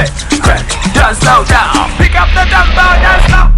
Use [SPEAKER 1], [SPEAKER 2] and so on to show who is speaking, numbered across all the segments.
[SPEAKER 1] Just slow down, pick up the tempo, just slow.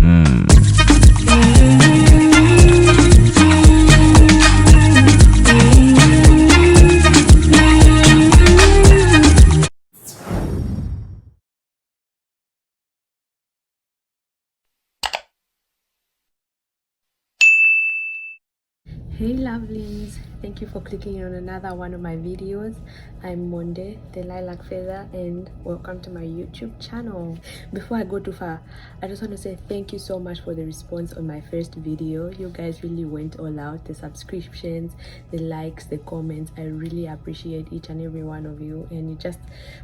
[SPEAKER 2] Hey lovelies, thank you for clicking on another one of my videos. I'm Monde, the lilac feather, and welcome to my YouTube channel. Before I go too far, I just want to say thank you so much for the response on my first video. You guys really went all out. The subscriptions, the likes, the comments, I really appreciate each and every one of you, and it just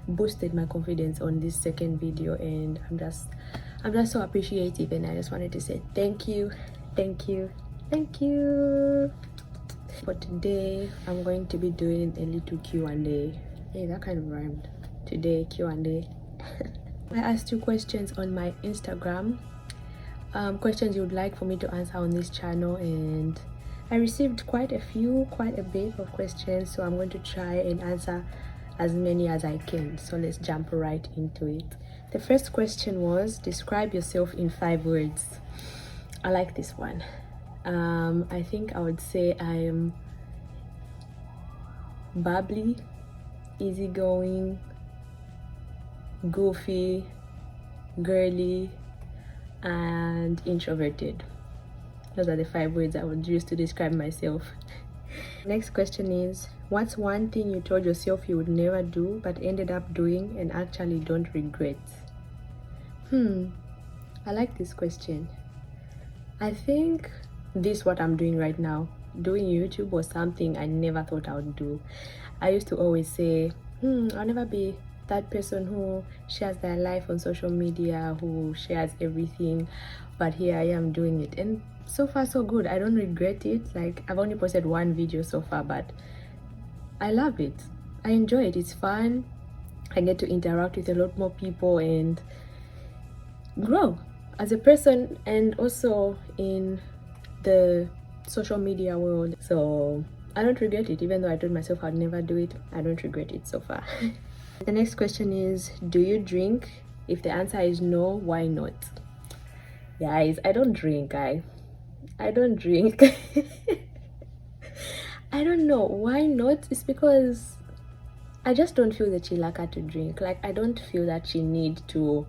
[SPEAKER 2] boosted my confidence on this second video, and I'm just so appreciative, and I just wanted to say thank you. For today, I'm going to be doing a little Q&A. Hey, that kind of rhymed. Today, Q&A. I asked you questions on my Instagram. Questions you would like for me to answer on this channel, and I received quite a bit of questions, so I'm going to try and answer as many as I can. So let's jump right into it. The first question was, describe yourself in 5 words. I like this one. I think I would say I am bubbly, easygoing, goofy, girly, and introverted. Those are the 5 words I would use to describe myself. Next question is, what's one thing you told yourself you would never do but ended up doing and actually don't regret? I like this question. I think this what I'm doing right now. Doing YouTube was something I never thought I would do. I used to always say, I'll never be that person who shares their life on social media, who shares everything, but here I am doing it, and so far so good. I don't regret it. Like, I've only posted 1 video so far, but I love it. I enjoy it. It's fun. I get to interact with a lot more people and grow as a person, and also in the social media world. So I don't regret it. Even though I told myself I'd never do it, I don't regret it so far. The next question is, do you drink? If the answer is no, why not? Guys, I don't drink. I don't drink. I don't know why not. It's because I just don't feel the chilaka to drink. Like, I don't feel that she need to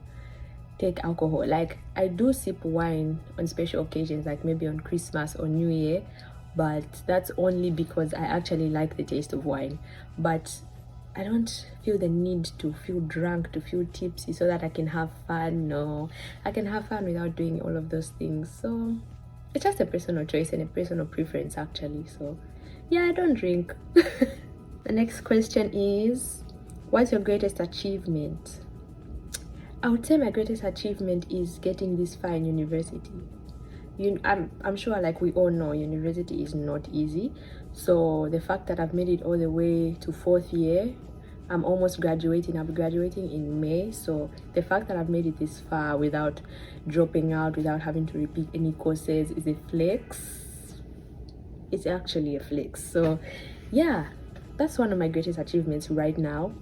[SPEAKER 2] take alcohol. Like, I do sip wine on special occasions, like maybe on Christmas or New Year, but that's only because I actually like the taste of wine. But I don't feel the need to feel drunk, to feel tipsy so that I can have fun. No, I can have fun without doing all of those things. So it's just a personal choice and a personal preference, actually. So yeah, I don't drink. The next question is, what's your greatest achievement? I would say my greatest achievement is getting this far in university. I'm sure, like we all know, university is not easy. So the fact that I've made it all the way to 4th year, I'm almost graduating. I'll be graduating in May. So the fact that I've made it this far without dropping out, without having to repeat any courses, is a flex. It's actually a flex. So yeah, that's one of my greatest achievements right now.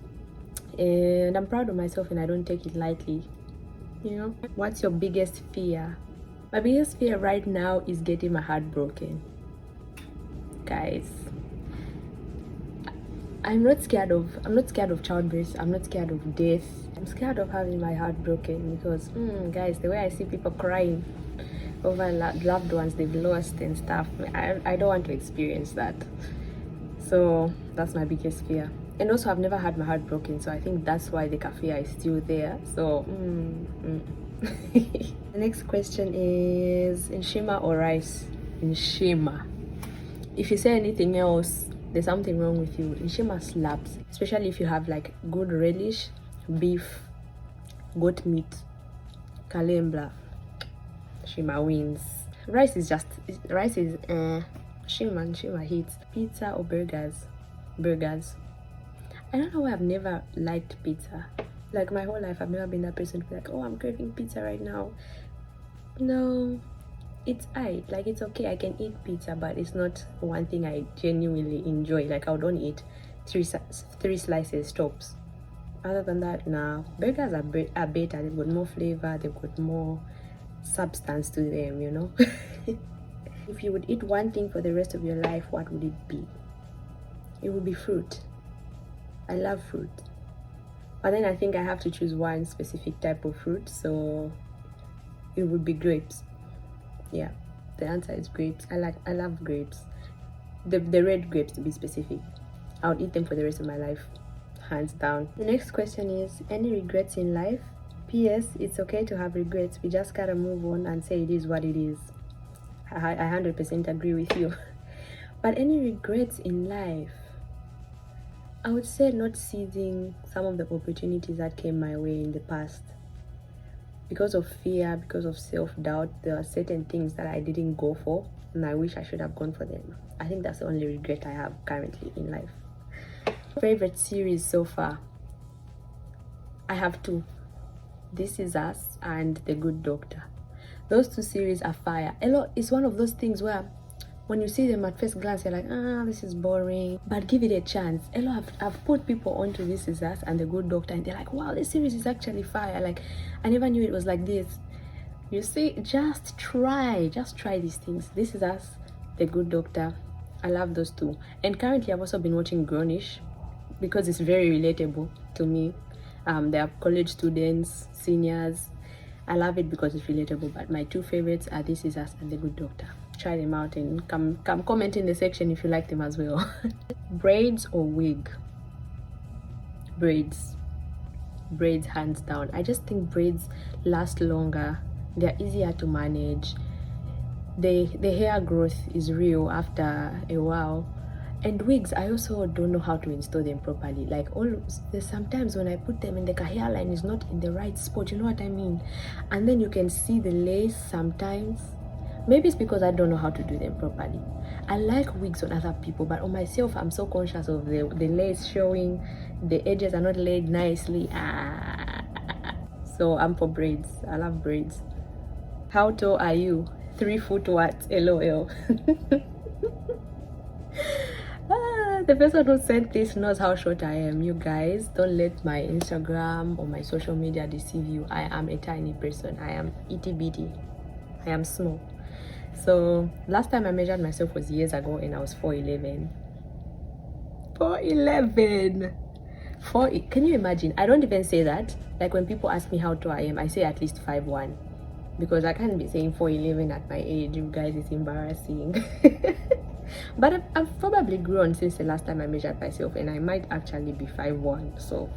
[SPEAKER 2] And I'm proud of myself, and I don't take it lightly. You know, what's your biggest fear? My biggest fear right now is getting my heart broken. Guys, I'm not scared of childbirth. I'm not scared of death. I'm scared of having my heart broken because guys, the way I see people crying over loved ones they've lost and stuff, I don't want to experience that. So that's my biggest fear. And also, I've never had my heart broken, so I think that's why the fear is still there. So The next question is, Nshima or rice? Nshima. If you say anything else, there's something wrong with you. Nshima slaps, especially if you have like good relish, beef, goat meat, kalembla. Nshima wins. Rice is Nshima hits. Pizza or burgers? Burgers. I don't know why I've never liked pizza. Like, my whole life, I've never been that person to be like, oh, I'm craving pizza right now. No, it's like, it's okay. I can eat pizza, but it's not one thing I genuinely enjoy. Like, I would only eat three slices tops. Other than that, nah. Burgers are better. They've got more flavor. They've got more substance to them, you know. If you would eat one thing for the rest of your life, what would it be? It would be fruit. I love fruit. But then I think I have to choose one specific type of fruit, so it would be grapes. Yeah, the answer is grapes. I love grapes. The red grapes, to be specific. I would eat them for the rest of my life, hands down. The next question is, any regrets in life? P.S. It's okay to have regrets. We just gotta move on and say it is what it is. I 100% agree with you. But any regrets in life? I would say not seizing some of the opportunities that came my way in the past. Because of fear, because of self-doubt, there are certain things that I didn't go for, and I wish I should have gone for them. I think that's the only regret I have currently in life. Favorite series so far? I have two. This Is Us and The Good Doctor. Those two series are fire. It's one of those things where when you see them at first glance, you're like, this is boring. But give it a chance. I've put people onto This Is Us and The Good Doctor, and they're like, wow, this series is actually fire. Like, I never knew it was like this. You see, just try these things. This Is Us, The Good Doctor. I love those two. And currently, I've also been watching Grownish because it's very relatable to me. They are college students, seniors. I love it because it's relatable. But my two favorites are This Is Us and The Good Doctor. Try them out and come comment in the section if you like them as well. Braids or wig? Braids hands down. I just think braids last longer. They're easier to manage. The hair growth is real after a while. And wigs, I also don't know how to install them properly. Like, there's sometimes when I put them in, the hairline is not in the right spot, you know what I mean? And then you can see the lace sometimes. Maybe it's because I don't know how to do them properly. I like wigs on other people, but on myself, I'm so conscious of the lace showing, the edges are not laid nicely. So I'm for braids. I love braids. How tall are you? 3 foot what? LOL. The person who sent this knows how short I am. You guys, don't let my Instagram or my social media deceive you. I am a tiny person. I am itty bitty. I am small. So last time I measured myself was years ago, and I was 4'11". 4'11". Can you imagine? I don't even say that. Like, when people ask me how tall I am, I say at least 5'1", because I can't be saying 4'11" at my age. You guys, it's embarrassing. But I've probably grown since the last time I measured myself, and I might actually be 5'1". So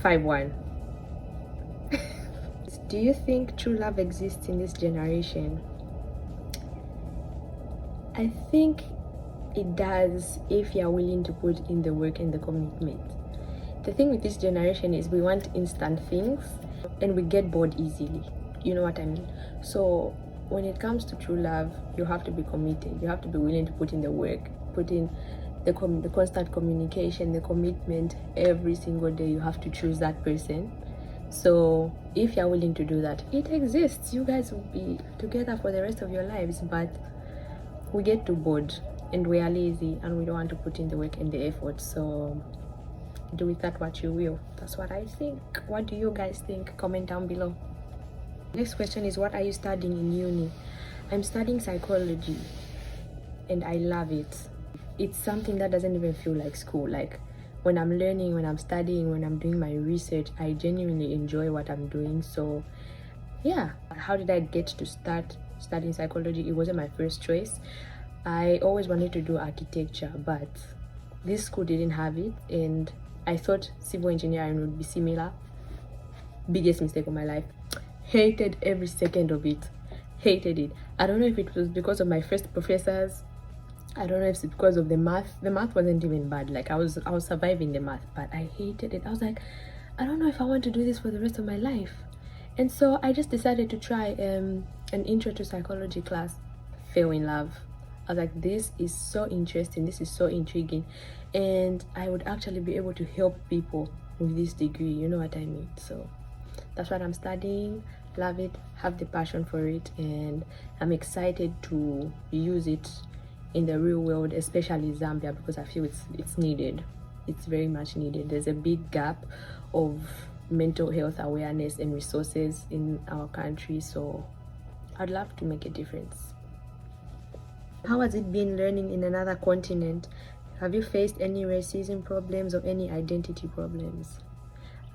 [SPEAKER 2] 5'1". Do you think true love exists in this generation? I think it does if you're willing to put in the work and the commitment. The thing with this generation is we want instant things and we get bored easily. You know what I mean? So when it comes to true love, you have to be committed. You have to be willing to put in the work, put in the constant communication, the commitment. Every single day you have to choose that person. So if you're willing to do that, it exists. You guys will be together for the rest of your lives, but we get too bored and we are lazy and we don't want to put in the work and the effort. So do with that what you will. That's what I think. What do you guys think? Comment down below. Next question is, what are you studying in uni? I'm studying psychology and I love it. It's something that doesn't even feel like school. Like, when I'm learning, when I'm studying, when I'm doing my research, I genuinely enjoy what I'm doing. So yeah. How did I get to start studying psychology? It wasn't my first choice. I always wanted to do architecture, but this school didn't have it, and I thought civil engineering would be similar. Biggest mistake of my life. Hated every second of it. Hated it. I don't know if it was because of my first professors. I don't know if it's because of the math. The math wasn't even bad. Like, I was surviving the math, but I hated it. I was like, I don't know if I want to do this for the rest of my life. And so I just decided to try an intro to psychology class. Fell in love. I was like, this is so interesting, this is so intriguing, and I would actually be able to help people with this degree, you know what I mean? So that's what I'm studying. Love it, have the passion for it, and I'm excited to use it in the real world, especially Zambia, because I feel it's needed. It's very much needed. There's a big gap of mental health awareness and resources in our country. So I'd love to make a difference. How has it been learning in another continent? Have you faced any racism problems or any identity problems?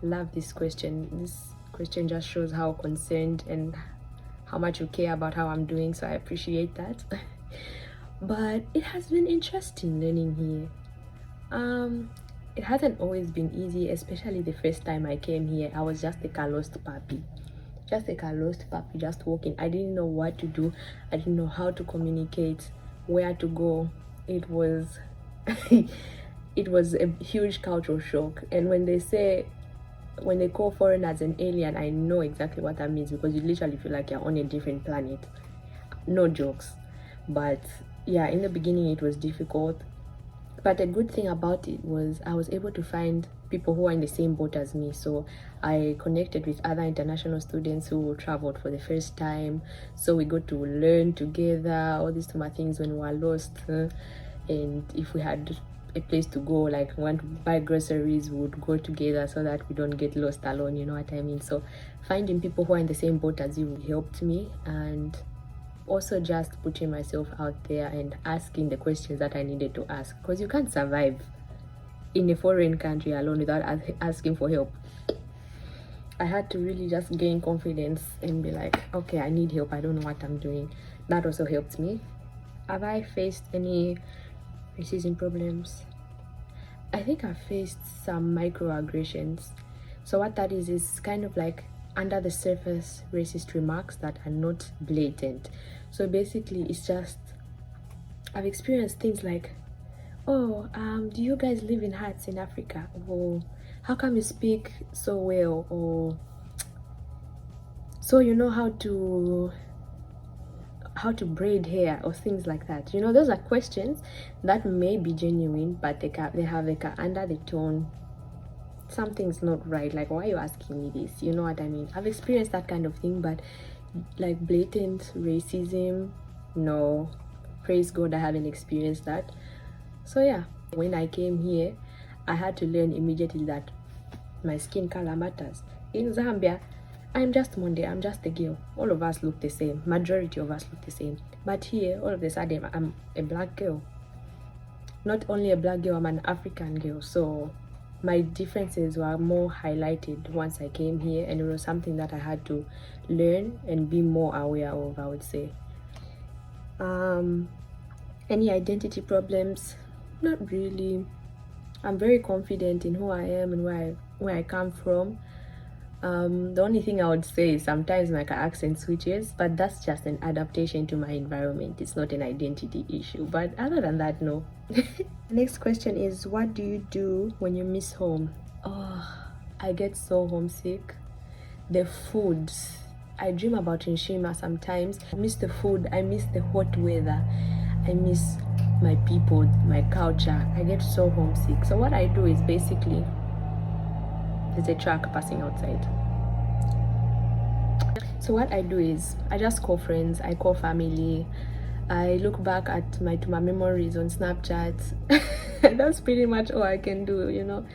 [SPEAKER 2] Love this question. This question just shows how concerned and how much you care about how I'm doing, so I appreciate that. But it has been interesting learning here. It hasn't always been easy, especially the first time I came here. I was just like a lost puppy. Just walking. I didn't know what to do. I didn't know how to communicate, where to go. It was it was a huge cultural shock. And when they call foreigners an alien, I know exactly what that means, because you literally feel like you're on a different planet. No jokes. But yeah, in the beginning it was difficult. But a good thing about it was I was able to find people who are in the same boat as me. So I connected with other international students who traveled for the first time. So we got to learn together all these things when we were lost. And if we had a place to go, like want to buy groceries, we would go together so that we don't get lost alone, you know what I mean? So finding people who are in the same boat as you helped me, and also just putting myself out there and asking the questions that I needed to ask, because you can't survive in a foreign country alone without asking for help. I had to really just gain confidence and be like, okay, I need help, I don't know what I'm doing. That also helped me. Have I faced any racism problems? I think I faced some microaggressions. So what that is kind of like under the surface racist remarks that are not blatant. So basically it's just, I've experienced things like, oh, do you guys live in huts in Africa? Or how come you speak so well? Or so you know how to braid hair, or things like that. You know, those are questions that may be genuine, but they have like a under the tone, something's not right, like, why are you asking me this? You know what I mean? I've experienced that kind of thing, but like blatant racism, no, praise God, I haven't experienced that. So yeah, when I came here, I had to learn immediately that my skin color matters. In Zambia, I'm just Monday, I'm just a girl. All of us look the same. Majority of us look the same. But here, all of a sudden, I'm a black girl. Not only a black girl, I'm an African girl. So my differences were more highlighted once I came here, and it was something that I had to learn and be more aware of, I would say. Any identity problems? Not really. I'm very confident in who I am and where I come from. The only thing I would say is sometimes my accent switches, but that's just an adaptation to my environment. It's not an identity issue. But other than that, no. Next question is, what do you do when you miss home? Oh, I get so homesick. The food. I dream about Nshima sometimes. I miss the food. I miss the hot weather. I miss my people, my culture. I get so homesick. So what I do is basically, there's a truck passing outside. So what I do is I just call friends, I call family, I look back at my memories on Snapchat. That's pretty much all I can do, you know.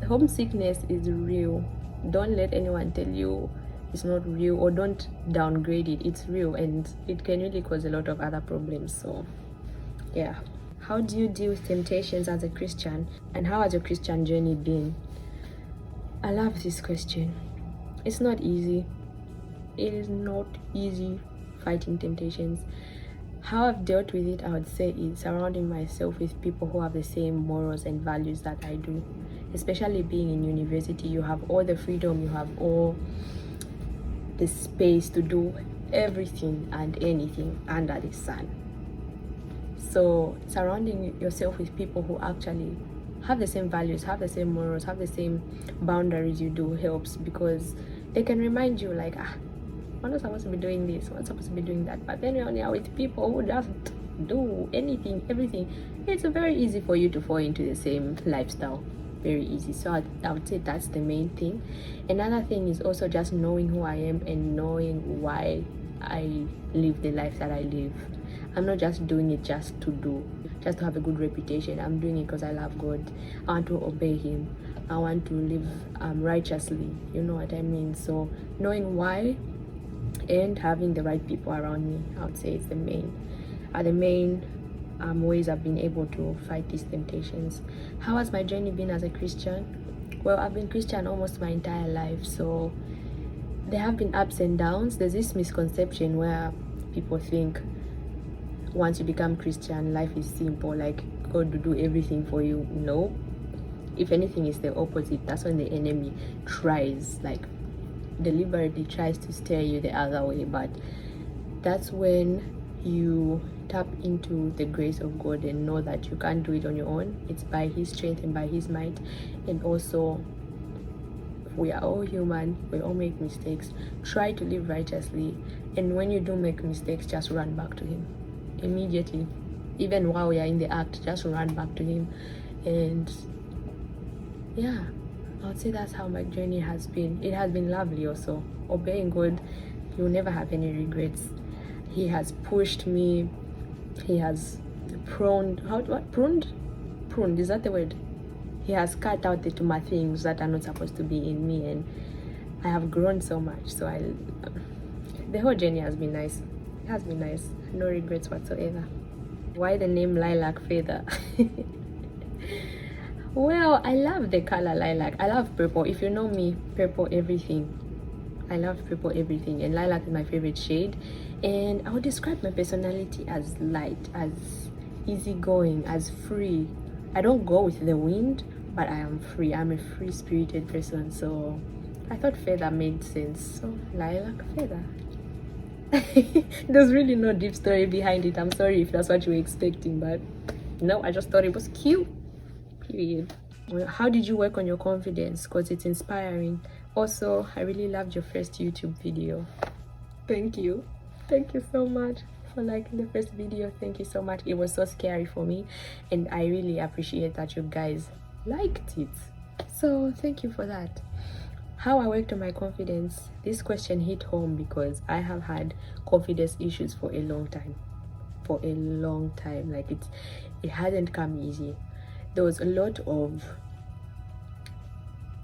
[SPEAKER 2] Homesickness is real. Don't let anyone tell you it's not real, or don't downgrade it. It's real, and it can really cause a lot of other problems. So yeah. How do you deal with temptations as a Christian, and how has your Christian journey been? I love this question. It's not easy. It is not easy fighting temptations. How I've dealt with it, I would say, is surrounding myself with people who have the same morals and values that I do. Especially being in university, you have all the freedom, you have all the space to do everything and anything under the sun. So surrounding yourself with people who actually have the same values, have the same morals, have the same boundaries you do helps, because they can remind you like, we're not supposed to be doing this, we're not supposed to be doing that. But then when you're with people who just do anything, everything, it's very easy for you to fall into the same lifestyle. Very easy. So I would say that's the main thing. Another thing is also just knowing who I am and knowing why I live the life that I live. I'm not just doing it just to have a good reputation. I'm doing it because I love God. I want to obey him. I want to live righteously, you know what I mean? So knowing why and having the right people around me, I would say, is the main ways I've been able to fight these temptations. How has my journey been as a Christian? Well, I've been Christian almost my entire life, so there have been ups and downs. There's this misconception where people think once you become Christian, life is simple, like God will do everything for you. No, if anything, it's the opposite. That's when the enemy tries, like deliberately tries to steer you the other way. But that's when you tap into the grace of God and know that you can't do it on your own. It's by his strength and by his might. And also, we are all human, we all make mistakes. Try to live righteously, and when you do make mistakes, just run back to him immediately. Even while we are in the act, just run back to him. And yeah, I would say that's how my journey has been. It has been lovely also. Obeying God, you'll never have any regrets. He has pushed me. He has pruned, is that the word? He has cut out the tuma things that are not supposed to be in me, and I have grown so much. So the whole journey has been nice. It has been nice. No regrets whatsoever. Why the name Lilac Feather? Well, I love the color lilac. I love purple. If you know me, purple everything. I love purple everything, and lilac is my favorite shade. And I would describe my personality as light, as easygoing, as free. I don't go with the wind, but I am free. I'm a free-spirited person, so I thought feather made sense. So lilac feather. There's really no deep story behind it. I'm sorry if that's what you were expecting, but no, I just thought it was cute. Period. How did you work on your confidence? Because it's inspiring. Also, I really loved your first YouTube video. Thank you so much for liking the first video. Thank you so much. It was so scary for me, and I really appreciate that you guys liked it, so thank you for that. How I worked on my confidence, this question hit home because I have had confidence issues for a long time. Like it hadn't come easy. There was a lot of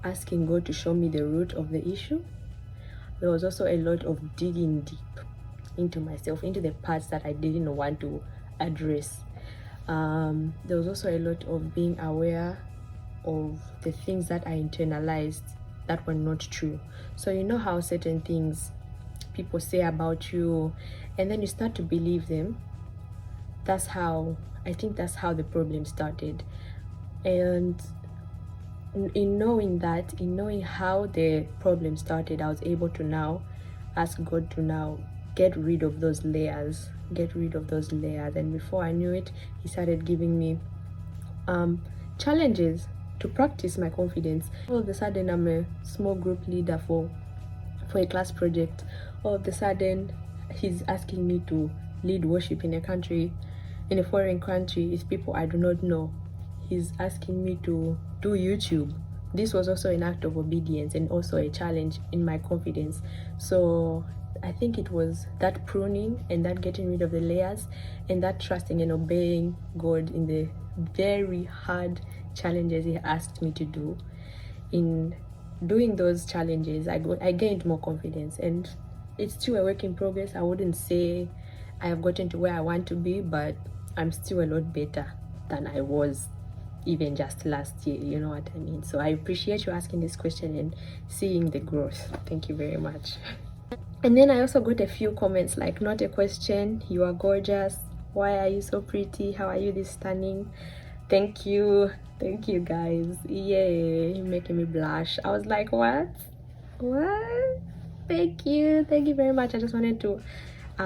[SPEAKER 2] asking God to show me the root of the issue. There was also a lot of digging deep into myself, into the parts that I didn't want to address. There was also a lot of being aware of the things that I internalized that were not true. So you know how certain things people say about you, and then you start to believe them. I think that's how the problem started. And in knowing how the problem started, I was able to now ask God to now get rid of those layers. And before I knew it, he started giving me challenges to practice my confidence. All of a sudden, I'm a small group leader for a class project. All of a sudden, he's asking me to lead worship in a foreign country with people I do not know. He's asking me to do YouTube. This was also an act of obedience and also a challenge in my confidence. So I think it was that pruning and that getting rid of the layers and that trusting and obeying God in the very hard challenges he asked me to do. In doing those challenges, I gained more confidence, and it's still a work in progress. I wouldn't say I have gotten to where I want to be, but I'm still a lot better than I was even just last year, you know what I mean? So I appreciate you asking this question and seeing the growth. Thank you very much. And then I also got a few comments like, not a question, you are gorgeous, why are you so pretty, how are you this stunning? Thank you guys. Yay, you're making me blush. I was like, what? Thank you very much. I just wanted to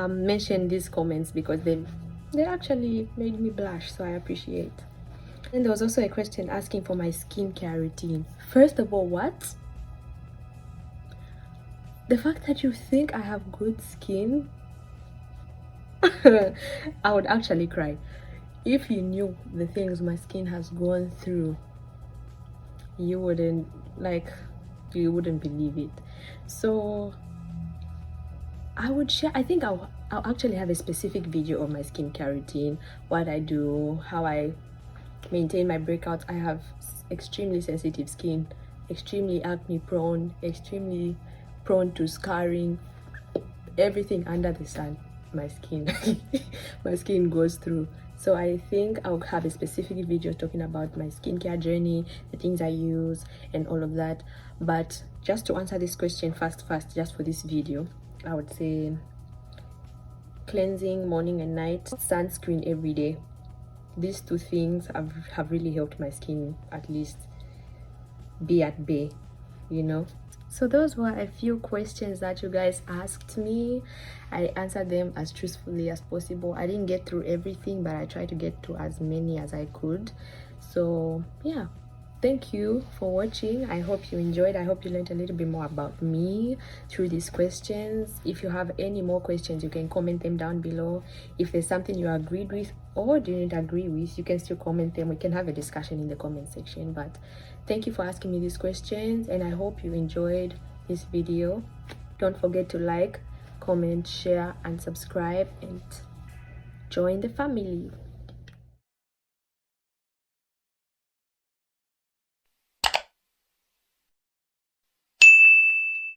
[SPEAKER 2] mention these comments because they actually made me blush, so I appreciate. And there was also a question asking for my skincare routine. First of all, what? The fact that you think I have good skin, I would actually cry. If you knew the things my skin has gone through, you wouldn't believe it. So I would share. I think I'll actually have a specific video of my skincare routine, what I do, how I maintain my breakouts. I have extremely sensitive skin, extremely acne prone, extremely prone to scarring, everything under the sun. My skin my skin goes through. So I think I'll have a specific video talking about my skincare journey, the things I use and all of that. But just to answer this question fast just for this video, I would say cleansing morning and night, sunscreen every day. These two things have really helped my skin at least be at bay, you know. So those were a few questions that you guys asked me. I answered them as truthfully as possible. I didn't get through everything, but I tried to get to as many as I could. So yeah, thank you for watching. I hope you enjoyed. I hope you learned a little bit more about me through these questions. If you have any more questions, you can comment them down below. If there's something you agreed with or didn't agree with, you can still comment them. We can have a discussion in the comment section. But thank you for asking me these questions, and I hope you enjoyed this video. Don't forget to like, comment, share and subscribe and join the family.